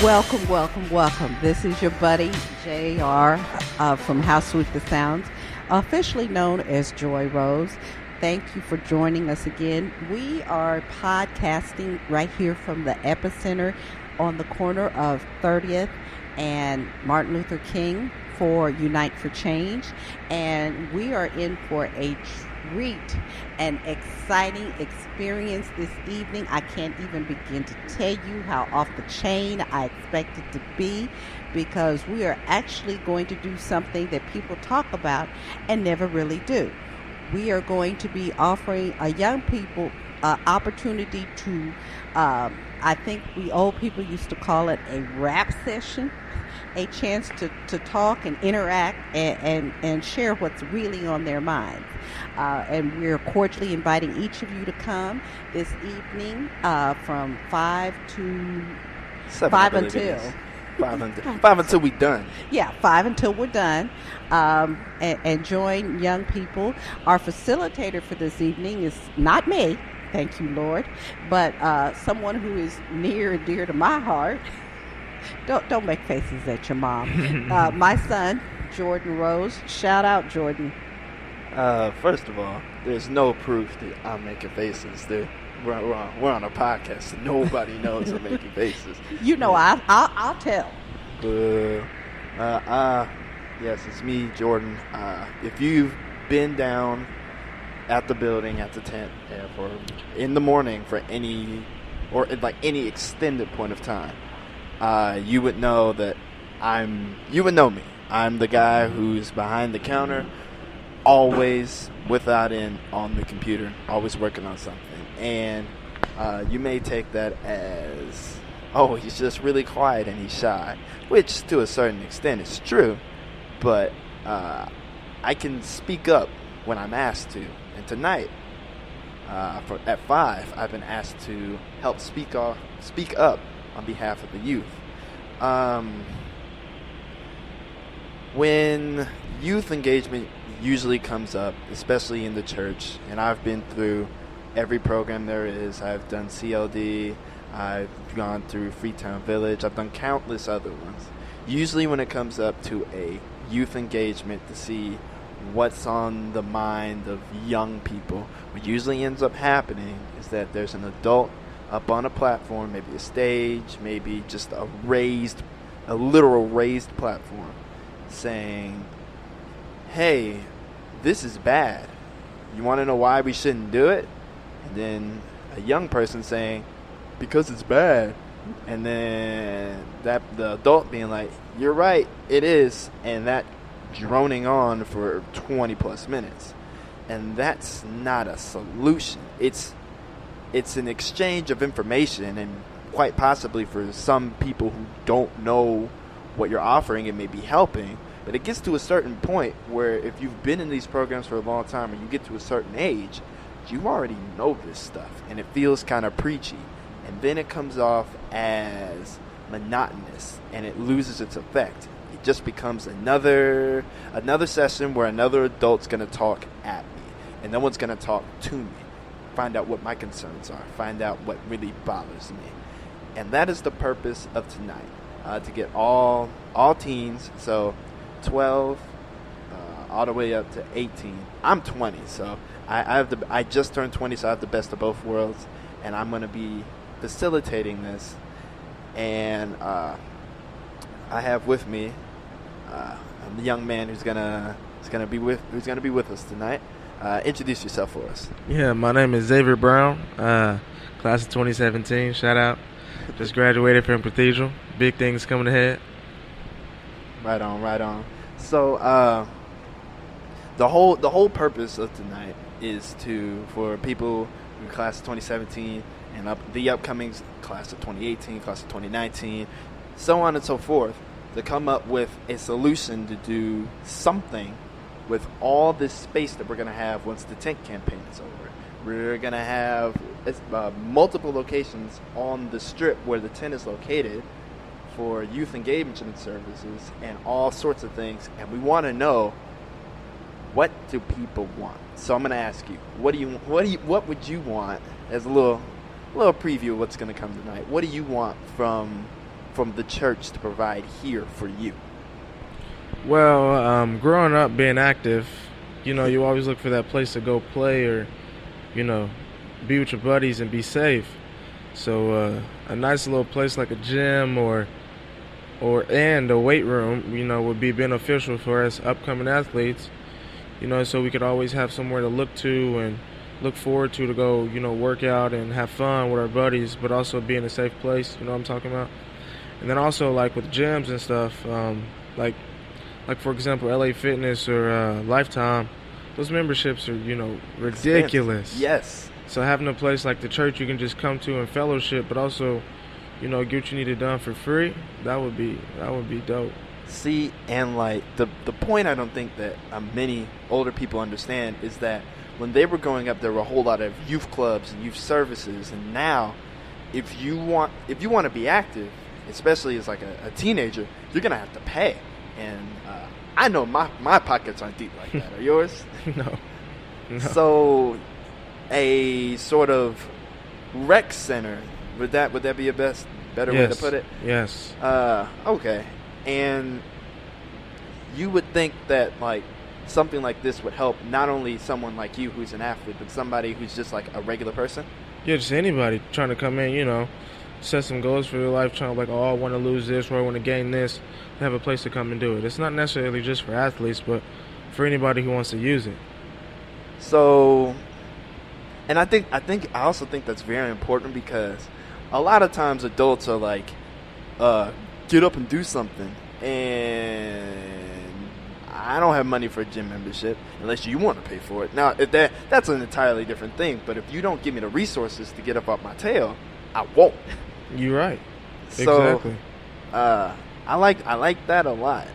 Welcome, welcome, welcome. This is your buddy JR from How Sweet the Sounds, officially known as Joy Rose. Thank you for joining us again. We are podcasting right here from the epicenter on the corner of 30th and Martin Luther King for Unite for Change. And we are in for a treat and exciting experience this evening. I can't even begin to tell you how off the chain I expect it to be, because we are actually going to do something that people talk about and never really do. We are going to be offering young people opportunity to, I think we old people used to call it a rap session, a chance to talk and interact and share what's really on their minds. And we're cordially inviting each of you to come this evening from 5 to 7, 5 until. 5 until we done. Yeah, 5 until we're done. And join young people. Our facilitator for this evening is not me, thank you, Lord, but someone who is near and dear to my heart. Don't make faces at your mom. My son, Jordan Rose. Shout out, Jordan. First of all, there's no proof that I'm making faces. We're on a podcast, so nobody knows I'm making faces. You know, I'll tell. Yes, it's me, Jordan. If you've been down at the building, at the tent, for in the morning for any extended point of time, you would know that you would know me. I'm the guy who's behind the counter, always without end on the computer, always working on something. And you may take that as, oh, he's just really quiet and he's shy, which to a certain extent is true, but I can speak up when I'm asked to. And tonight, at 5, I've been asked to help speak up on behalf of the youth. When youth engagement usually comes up, especially in the church, and I've been through every program there is. I've done CLD, I've gone through Freetown Village, I've done countless other ones. Usually when it comes up to a youth engagement to see what's on the mind of young people, what usually ends up happening is that there's an adult up on a platform, maybe a stage, maybe just a literal raised platform, saying, hey, this is bad. You want to know why we shouldn't do it? And then a young person saying, because it's bad. And then the adult being like, you're right, it is. And that droning on for 20 plus minutes. And that's not a solution. It's an exchange of information, and quite possibly for some people who don't know what you're offering, it may be helping. But it gets to a certain point where if you've been in these programs for a long time and you get to a certain age, you already know this stuff, and it feels kind of preachy. And then it comes off as monotonous, and it loses its effect. It just becomes another session where another adult's going to talk at me, and no one's going to talk to me, find out what my concerns are, find out what really bothers me. And that is the purpose of tonight, to get all teens, so 12 all the way up to 18. I'm 20, so I just turned 20, so I have the best of both worlds, and I'm going to be facilitating this. And I have with me the young man who's gonna be with us tonight. Introduce yourself for us. Yeah, my name is Xavier Brown, class of 2017. Shout out. Just graduated from Cathedral. Big things coming ahead. Right on. So the whole purpose of tonight is for people in class of 2017 and the upcoming class of 2018, class of 2019, so on and so forth, to come up with a solution to do something with all this space that we're going to have once the tent campaign is over. We're going to have multiple locations on the strip where the tent is located for youth engagement services and all sorts of things. And we want to know, what do people want? So I'm going to ask you, what would you want as a little preview of what's going to come tonight? What do you want from from the church to provide here for you? Well, growing up, being active, you always look for that place to go play or, be with your buddies and be safe. So a nice little place like a gym and a weight room, would be beneficial for us upcoming athletes, so we could always have somewhere to look to and look forward to go, work out and have fun with our buddies, but also be in a safe place, what I'm talking about. And then also like with gyms and stuff, like for example, LA Fitness or Lifetime, those memberships are, ridiculous. Yes. So having a place like the church you can just come to and fellowship, but also, get what you needed done for free, that would be dope. See, and like the point I don't think that many older people understand is that when they were growing up, there were a whole lot of youth clubs and youth services, and now, if you want to be active, especially as like a teenager, you're gonna have to pay. And I know my pockets aren't deep like that. Are yours? No. So, a sort of rec center, would that be a better way to put it? Yes. Okay. And you would think that like something like this would help not only someone like you who's an athlete, but somebody who's just like a regular person? Yeah, just anybody trying to come in, set some goals for their life, trying to like, I want to lose this or I want to gain this, have a place to come and do it. It's not necessarily just for athletes, but for anybody who wants to use it. So, and I also think that's very important because a lot of times adults are like, get up and do something, and I don't have money for a gym membership unless you want to pay for it. Now, if that's an entirely different thing, but if you don't give me the resources to get up off my tail, I won't. You're right. So, exactly. I like that a lot.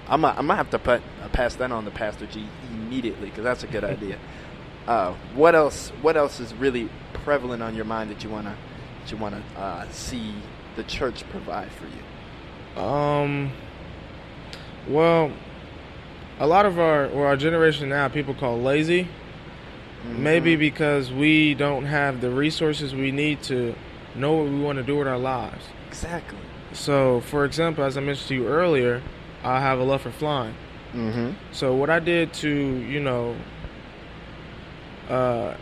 I'm gonna have to pass that on to Pastor G immediately because that's a good idea. What else is really prevalent on your mind that you wanna see the church provide for you? Well, a lot of our generation now, people call lazy. Mm-hmm. Maybe because we don't have the resources we need to know what we want to do with our lives. Exactly. So, for example, as I mentioned to you earlier, I have a love for flying. Mm-hmm. So what I did to,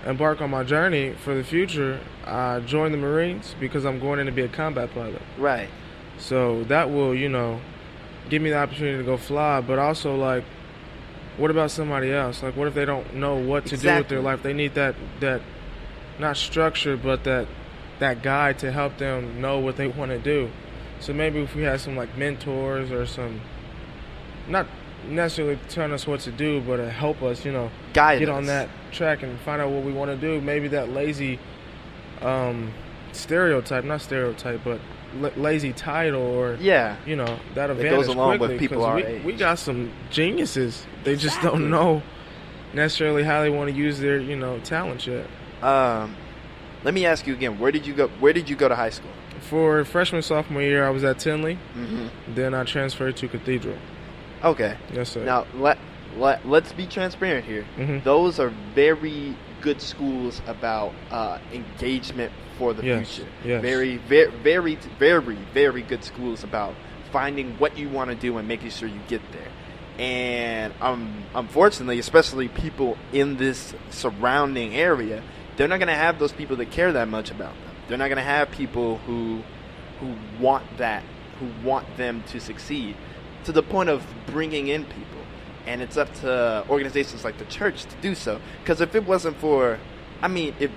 embark on my journey for the future, I joined the Marines because I'm going in to be a combat pilot. Right. So that will, give me the opportunity to go fly, but also, like, what about somebody else? Like, what if they don't know what to do with their life? They need that not structure, but that guide to help them know what they want to do. So maybe if we had some, like, mentors or some, not necessarily telling us what to do, but to help us, get on that track and find out what we want to do. Maybe that lazy lazy title or that advantage goes along quickly, with people our age. We got some geniuses. They just don't know necessarily how they want to use their talent yet. Let me ask you again. Where did you go to high school? For freshman sophomore year, I was at Tinley. Mm-hmm. Then I transferred to Cathedral. Okay. Yes, sir. Now let's be transparent here. Mm-hmm. Those are very good schools about engagement for the future. Yes. Very, very, very, very, very good schools about finding what you want to do and making sure you get there. And unfortunately, especially people in this surrounding area, they're not going to have those people that care that much about them. They're not going to have people who want them to succeed to the point of bringing in people. And it's up to organizations like the church to do so. Because if it wasn't for, if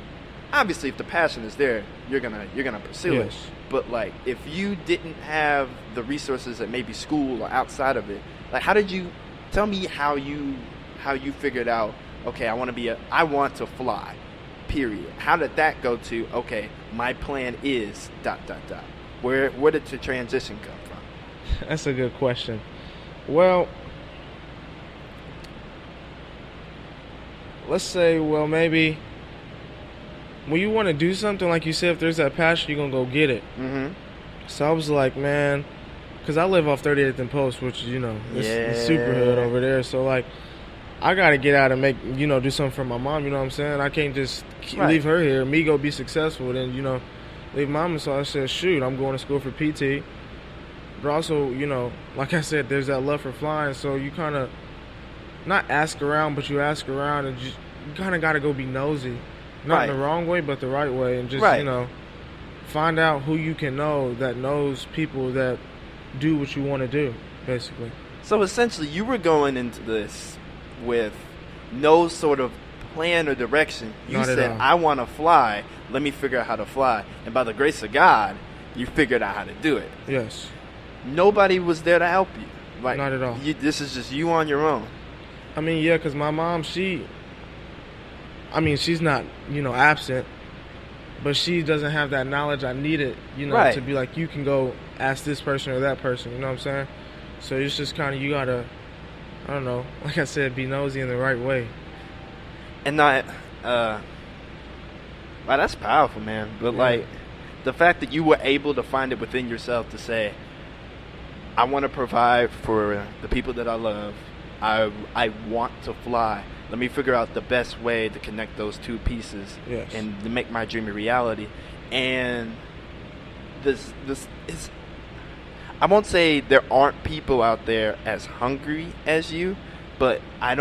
the passion is there, you're gonna pursue it. But like, if you didn't have the resources at maybe school or outside of it, like, tell me how you figured out? Okay, I want to fly. Period. How did that go to? Okay, my plan is ... Where did the transition come from? That's a good question. Well, let's say, maybe when you want to do something, like you said, if there's that passion, you're going to go get it. Mm-hmm. So I was like, man, because I live off 38th and Post, which is, it's super hood over there. So, like, I got to get out and make, do something for my mom, you know what I'm saying? I can't just leave her here, me go be successful, then, leave mom. And so I said, shoot, I'm going to school for PT. But also, like I said, there's that love for flying. So you kind of not ask around, but you ask around, and you kind of got to go be nosy. Not in the wrong way, but the right way. And just, find out who you can know that knows people that do what you want to do, basically. So essentially, you were going into this with no sort of plan or direction. You said, I want to fly. Let me figure out how to fly. And by the grace of God, you figured out how to do it. Yes. Nobody was there to help you. Like, not at all. This is just you on your own. I mean, yeah, because my mom, she's not, absent, but she doesn't have that knowledge I needed, to be like, you can go ask this person or that person, you know what I'm saying? So it's just kind of, you got to, I don't know, like I said, be nosy in the right way. And not, wow, that's powerful, man. But, the fact that you were able to find it within yourself to say, I want to provide for the people that I love. I want to fly. Let me figure out the best way to connect those two pieces and to make my dream a reality. And this is, I won't say there aren't people out there as hungry as you, but I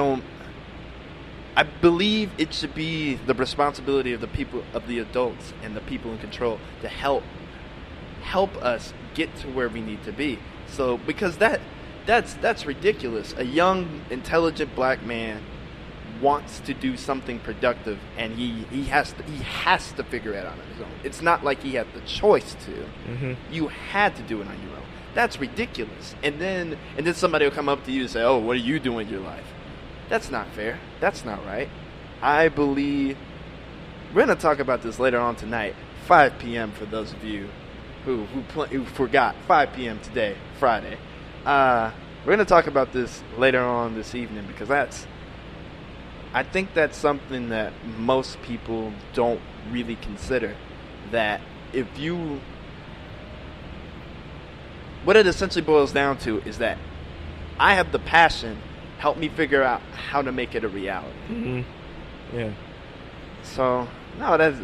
believe it should be the responsibility of the people, of the adults and the people in control to help us get to where we need to be. So because that's ridiculous. A young, intelligent black man wants to do something productive, and he has to figure it out on his own. It's not like he had the choice to. Mm-hmm. You had to do it on your own. That's ridiculous. And then somebody will come up to you and say, "Oh, what are you doing in your life?" That's not fair. That's not right. I believe we're going to talk about this later on tonight, 5 p.m. for those of you who forgot. 5 p.m. today, Friday. We're going to talk about this later on this evening because I think that's something that most people don't really consider. That what it essentially boils down to is that I have the passion. Help me figure out how to make it a reality. Mm-hmm. Yeah. So no, that's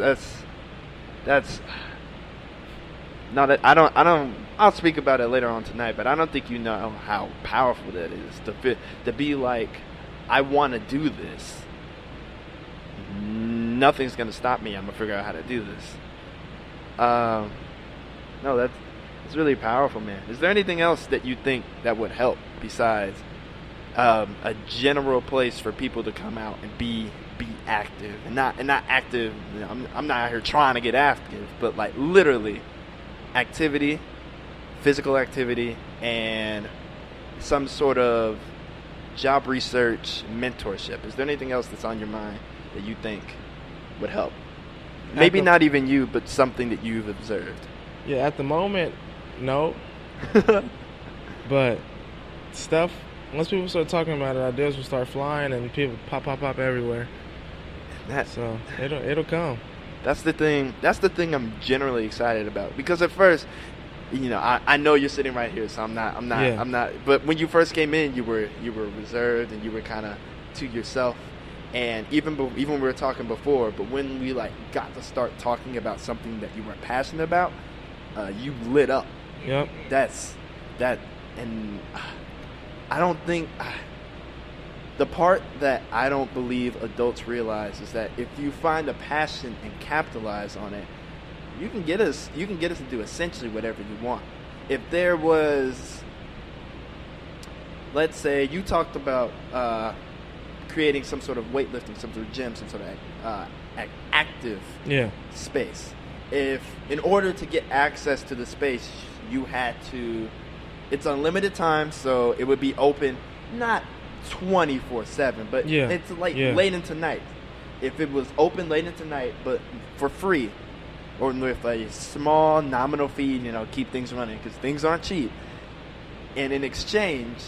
no, that I don't. I'll speak about it later on tonight, but I don't think you know how powerful that is to be like, I want to do this. Nothing's gonna stop me. I'm gonna figure out how to do this. No, it's really powerful, man. Is there anything else that you think that would help besides a general place for people to come out and be active and not active? I'm not out here trying to get active, but like literally activity, physical activity, and some sort of job research, mentorship. Is there anything else that's on your mind that you think would help? Maybe not even you, but something that you've observed. Yeah, at the moment, no. But stuff, once people start talking about it, ideas will start flying and people pop everywhere. So it'll come. That's the thing I'm generally excited about, because at first, I know you're sitting right here, so I'm not. But when you first came in, you were reserved and you were kind of to yourself. And even when we were talking before, but when we got to start talking about something that you were passionate about, you lit up. Yep. And I don't think the part that I don't believe adults realize is that if you find a passion and capitalize on it, you can get us to do essentially whatever you want. If there was, let's say you talked about creating some sort of weightlifting, some sort of gym, some sort of active space. If in order to get access to the space, you had to, it's unlimited time, so it would be open, not 24/7, but it's late into night. If it was open late into night, but for free, or with a small nominal fee, keep things running, because things aren't cheap. And in exchange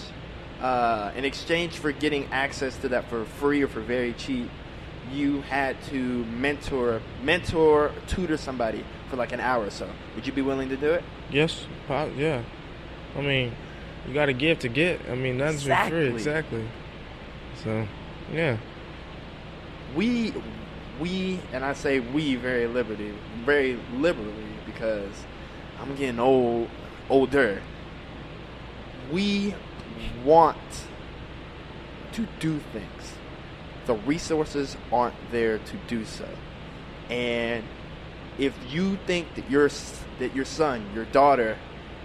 for getting access to that for free or for very cheap, you had to tutor somebody for like an hour or so. Would you be willing to do it? Yes. Yeah. I mean, you got to give to get. I mean, that's for free. Exactly. So, yeah. We, and I say we very liberally, because I'm getting older. we want to do things. The resources aren't there to do so. And if you think that your son, your daughter,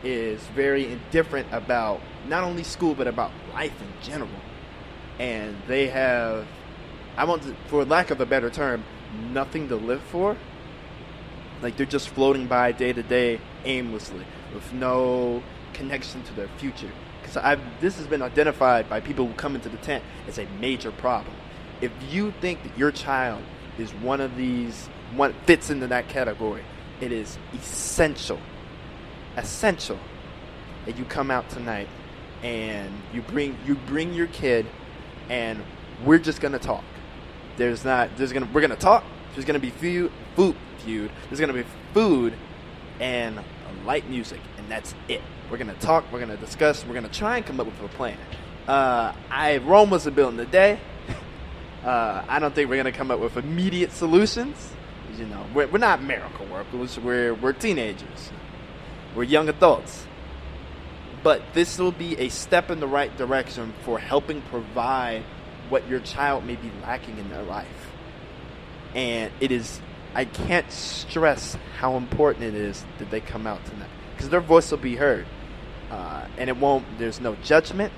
is very indifferent about not only school but about life in general, and they have, for lack of a better term, nothing to live for, like they're just floating by day to day aimlessly with no connection to their future. Because this has been identified by people who come into the tent as a major problem. If you think that your child is one fits into that category, it is essential that you come out tonight and you bring your kid, and we're just gonna talk. We're gonna talk. There's gonna be food. There's gonna be food and light music, and that's it. We're gonna talk. We're gonna discuss. We're gonna try and come up with a plan. Rome wasn't built in a day. I don't think we're gonna come up with immediate solutions. You know, we're not miracle workers. We're teenagers. We're young adults. But this will be a step in the right direction for helping provide what your child may be lacking in their life. And I can't stress how important it is that they come out tonight, because their voice will be heard. And there's no judgment.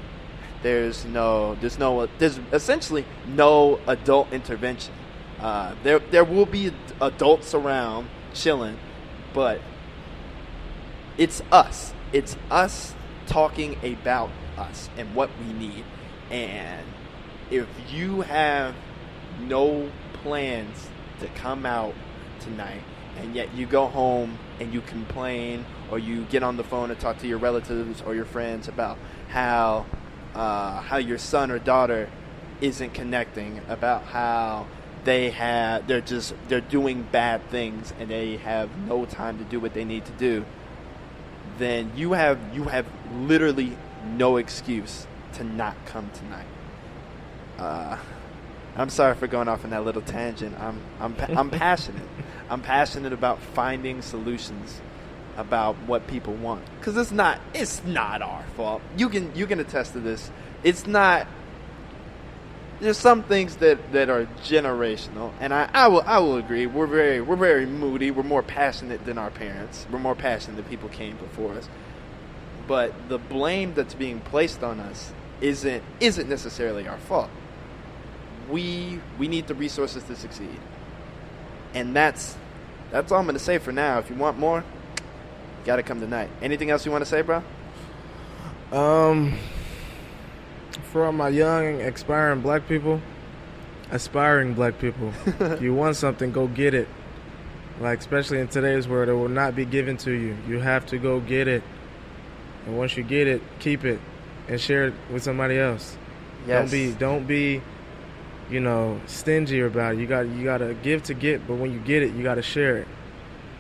There's essentially no adult intervention. There will be adults around chilling, but it's us. It's us talking about us and what we need. And if you have no plans to come out tonight, and yet you go home and you complain, or you get on the phone and talk to your relatives or your friends about how your son or daughter isn't connecting, about how they're doing bad things and they have no time to do what they need to do, then you have literally no excuse to not come tonight. I'm sorry for going off on that little tangent. I'm passionate. I'm passionate about finding solutions about what people want, because it's not our fault. You can attest to this. It's not. There's some things that are generational, and I will agree. We're very moody. We're more passionate than our parents. We're more passionate than people came before us. But the blame that's being placed on us isn't necessarily our fault. We need the resources to succeed, and that's all I'm going to say for now. If you want more, you got to come tonight. Anything else you want to say, bro? For all my young, aspiring black people, if you want something, go get it. Like, especially in today's world, it will not be given to you. You have to go get it. And once you get it, keep it and share it with somebody else. Yes. Don't be, stingy about it. You got to give to get, but when you get it, you got to share it.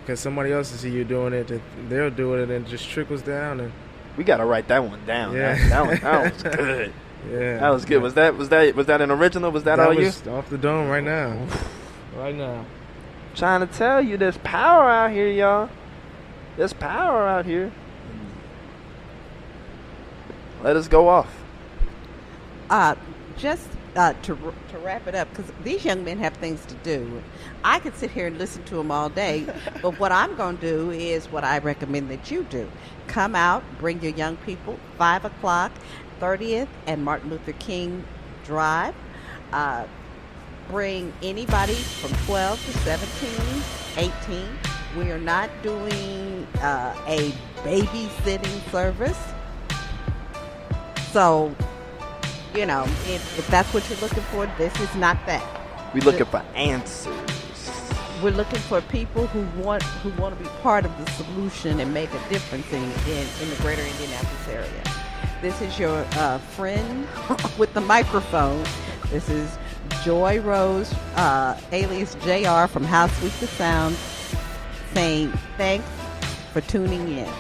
Because somebody else will see you doing it, they'll do it, and it just trickles down. And we got to write that one down. Yeah. That was good. Yeah, that was good. Was that an original? Was that all you? Off the dome right now. Right now. Trying to tell you, there's power out here, y'all. There's power out here. Let us go off. Just to wrap it up, because these young men have things to do. I could sit here and listen to them all day, but what I'm going to do is what I recommend that you do. Come out, bring your young people, 5 o'clock, 30th and Martin Luther King Drive. Bring anybody from 12 to 17, 18. We are not doing a babysitting service. So, if that's what you're looking for, this is not that. We're looking for answers. We're looking for people who want to be part of the solution and make a difference in the greater Indianapolis area. This is your friend with the microphone. This is Joy Rose, alias JR from How Sweet the Sound, saying thanks for tuning in.